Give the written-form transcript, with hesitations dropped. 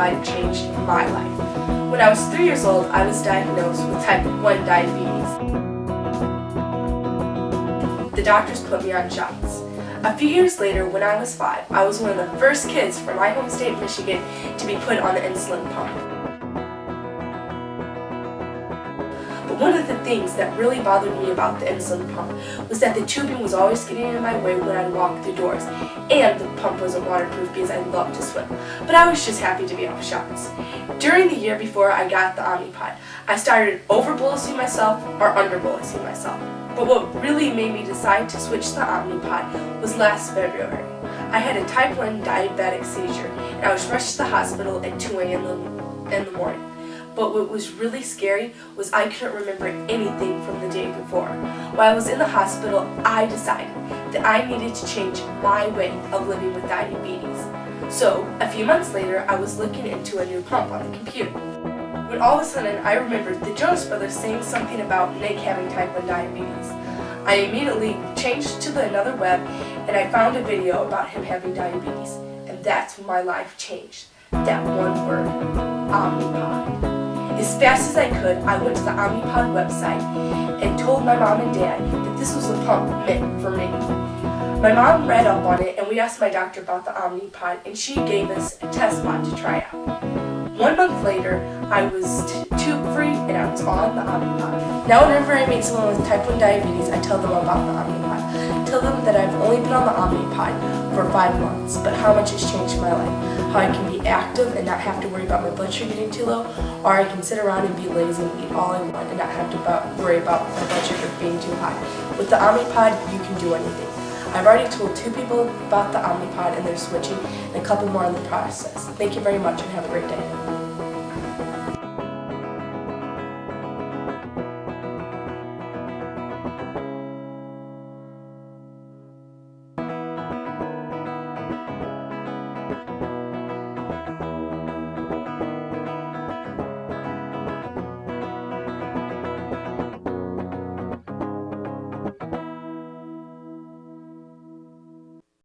Omnipod changed my life. When I was 3 years old, I was diagnosed with type 1 diabetes. The doctors put me on shots. A few years later, when I was 5, I was one of the first kids from my home state, Michigan, to be put on the insulin pump. But one of the things that really bothered me about the insulin pump was that the tubing was always getting in my way when I'd walk through doors, and the pump wasn't waterproof because I love to swim. But I was just happy to be off shots. During the year before I got the Omnipod, I started over-bolusing myself or under-bolusing myself. But what really made me decide to switch to the Omnipod was last February. I had a type 1 diabetic seizure, and I was rushed to the hospital at 2 a.m. in the morning. But what was really scary was I couldn't remember anything from the day before. While I was in the hospital, I decided that I needed to change my way of living with diabetes. So, a few months later, I was looking into a new pump on the computer. When all of a sudden, I remembered the Jonas Brothers saying something about Nick having type 1 diabetes. I immediately changed to another web, and I found a video about him having diabetes. And that's when my life changed. That one word, Omnipod. As fast as I could, I went to the Omnipod website and told my mom and dad that this was the pump meant for me. My mom read up on it, and we asked my doctor about the Omnipod, and she gave us a test pod to try out. 1 month later, I was tube-free and I was on the Omnipod. Now whenever I meet someone with type 1 diabetes, I tell them about the Omnipod. I tell them that I've only been on the Omnipod for 5 months, but how much has changed my life. How I can be active and not have to worry about my blood sugar getting too low, or I can sit around and be lazy and eat all I want and not have to worry about my blood sugar being too high. With the Omnipod, you can do anything. I've already told 2 people about the Omnipod and they're switching, and a couple more in the process. Thank you very much and have a great day.